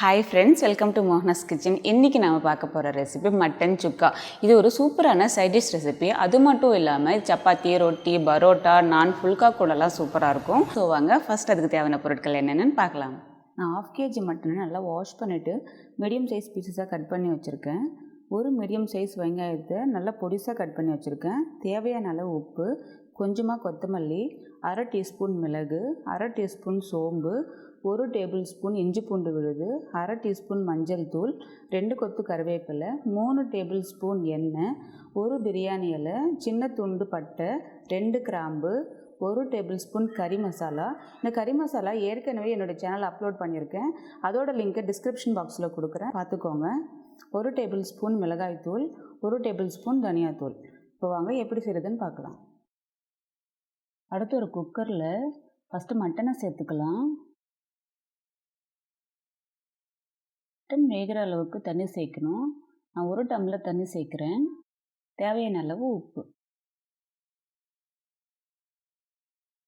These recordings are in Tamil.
Hi friends, welcome to Mohana's Kitchen. இன்னைக்கு நாம பார்க்க போற ரெசிபி மட்டன் சுக்கா. இது ஒரு சூப்பரான சைட் டிஷ் ரெசிபி. அது மட்டும் இல்லாம சப்பாத்தி, ரொட்டி, பரோட்டா, நான் ஃபுல்கா கூடலாம் சூப்பரா இருக்கும். சோ வாங்க ஃபர்ஸ்ட் அதுக்கு தேவையான பொருட்கள் என்னென்னு பார்க்கலாம். நான் 1/2 kg மட்டனை நல்லா வாஷ் பண்ணிட்டு மீடியம் சைஸ் பீசஸா கட் பண்ணி வச்சிருக்கேன். ஒரு மீடியம் சைஸ் வெங்காயத்தை நல்லா பொடிசா கட் பண்ணி வச்சிருக்கேன். தேவையான அளவு உப்பு, கொஞ்சமாக கொத்தமல்லி, 1/2 டீஸ்பூன் மிளகு, 1/2 டீஸ்பூன் சோம்பு, 1 டேபிள் ஸ்பூன் இஞ்சி பூண்டு விழுது, 1/2 டீஸ்பூன் மஞ்சள் தூள், 2 கொத்து கருவேப்பிலை, 3 டேபிள் ஸ்பூன் எண்ணெய், 1 பிரியாணி இலை, சின்ன துண்டு பட்டை, 2 கிராம்பு, 1 டேபிள் ஸ்பூன் கறி மசாலா. இந்த கறி மசாலா ஏற்கனவே என்னோடய சேனல் அப்லோட் பண்ணியிருக்கேன். அதோட லிங்க்கை டிஸ்கிரிப்ஷன் பாக்ஸில் கொடுக்குறேன், பார்த்துக்கோங்க. 1 டேபிள் ஸ்பூன் மிளகாய்த்தூள், 1 டேபிள் ஸ்பூன் தனியாத்தூள். இப்போ வாங்க எப்படி செய்கிறதுன்னு பார்க்கலாம். அடுத்து ஒரு குக்கரில் ஃபஸ்ட்டு மட்டனை சேர்த்துக்கலாம். மட்டன் வேகிற அளவுக்கு தண்ணி சேர்க்கணும். நான் 1 டம்ளர் தண்ணி சேர்க்குறேன். தேவையான அளவு உப்பு.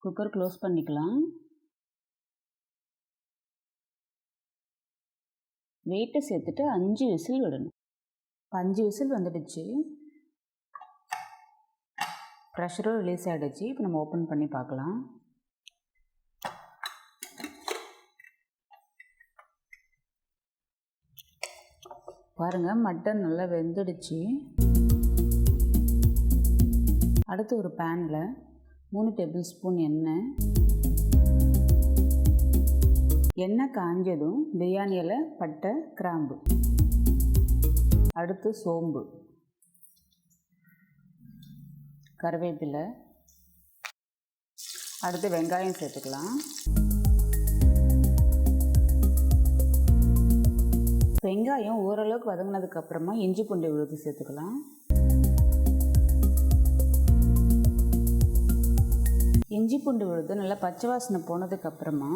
குக்கர் க்ளோஸ் பண்ணிக்கலாம். வெயிட்டை சேர்த்துட்டு 5 விசில் விடணும். 5 விசில் வந்துடுச்சு. ப்ரெஷரும் ரிலீஸ் ஆகிடுச்சு. இப்போ நம்ம ஓப்பன் பண்ணி பார்க்கலாம். பாருங்கள், மட்டன் நல்லா வெந்துடுச்சு. அடுத்து ஒரு பேனில் 3 டேபிள் ஸ்பூன் எண்ணெய். எண்ணெய் காஞ்சதும் பிரியாணி இலை, பட்டை, கிராம்பு. அடுத்து சோம்பு, கருவேப்பிலை. அடுத்து வெங்காயம் சேர்த்துக்கலாம். வெங்காயம் ஓரளவுக்கு வதங்கினதுக்கப்புறமா இஞ்சி பூண்டு விழுது சேர்த்துக்கலாம். இஞ்சி பூண்டு விழுது நல்லா பச்சை வாசனை போனதுக்கப்புறமா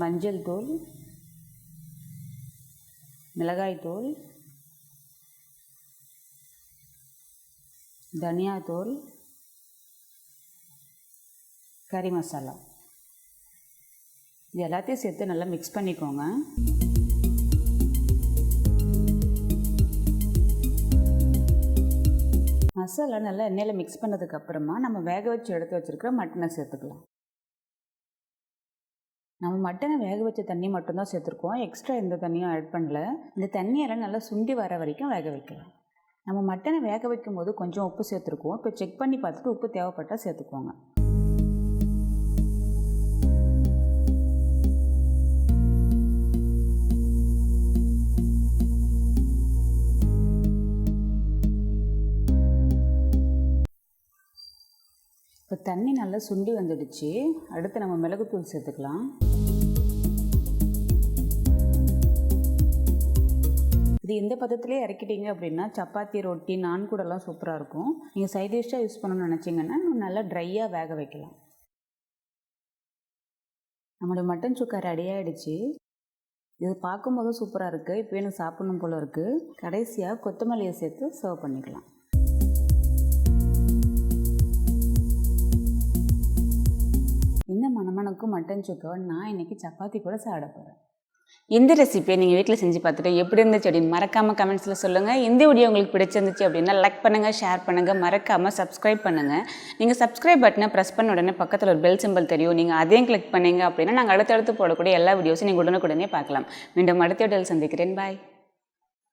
மஞ்சள் தூள், மிளகாய்த்தூள், தனியாத்தூள், கறி மசாலா இது எல்லாத்தையும் சேர்த்து நல்லா மிக்ஸ் பண்ணிக்கோங்க. மசாலா நல்லா எண்ணெயில் மிக்ஸ் பண்ணதுக்கப்புறமா நம்ம வேக வச்சு எடுத்து வச்சுருக்கிற மட்டனை சேர்த்துக்கலாம். நம்ம மட்டனை வேக வச்ச தண்ணி மட்டும்தான் சேர்த்துருக்கோம். எக்ஸ்ட்ரா எந்த தண்ணியும் ஆட் பண்ணல. இந்த தண்ணியெல்லாம் நல்லா சுண்டி வர வரைக்கும் வேக வைக்கலாம். நம்ம மட்டனை வேக வைக்கும் போது கொஞ்சம் உப்பு சேர்த்துருக்கோம். இப்போ செக் பண்ணி பார்த்துட்டு உப்பு தேவைப்பட்டால் சேர்த்துக்கோங்க. இப்போ தண்ணி நல்லா சுண்டி வந்துடுச்சு. அடுத்து நம்ம மிளகுத்தூள் சேர்த்துக்கலாம். இது இந்த பதத்திலே இறக்கிட்டீங்க அப்படின்னா சப்பாத்தி, ரொட்டி, நான் கூடலாம் சூப்பராக இருக்கும். நீங்கள் சைட் டிஷ்ஷாக யூஸ் பண்ணணும்னு நினச்சிங்கன்னா நல்லா ட்ரையாக வேக வைக்கலாம். நம்மளுடைய மட்டன் சுக்கா ரெடி ஆகிடுச்சு. இது பார்க்கும்போதும் சூப்பராக இருக்குது. இப்போ எனக்கு சாப்பிடணும் போல் இருக்குது. கடைசியாக கொத்தமல்லியை சேர்த்து சர்வ் பண்ணிக்கலாம். இந்த மணமணக்கும் மட்டன் சுக்காவை நான் இன்றைக்கி சப்பாத்தி கூட சாப்பிட போகிறேன். இந்த ரெசிபியை நீங்கள் வீட்டில் செஞ்சு பார்த்துட்டு எப்படி இருந்துச்சு அப்படின்னு மறக்காமல் கமெண்ட்ஸில் சொல்லுங்கள். இந்த வீடியோ உங்களுக்கு பிடிச்சிருந்துச்சு அப்படின்னா லைக் பண்ணுங்கள், ஷேர் பண்ணுங்கள், மறக்காமல் சப்ஸ்கிரைப் பண்ணுங்கள். நீங்கள் சப்ஸ்கிரைப் பட்டனை ப்ரெஸ் பண்ண உடனே பக்கத்தில் ஒரு பெல் சிம்பிள் தெரியும். நீங்கள் அதையும் கிளிக் பண்ணிங்க அப்படின்னா நாங்கள் அடுத்தடுத்து போடக்கூடிய எல்லா வீடியோஸும் நீங்கள் உடனுக்குடனே பார்க்கலாம். மீண்டும் அடுத்த வீடியோவில் சந்திக்கிறேன். பாய்.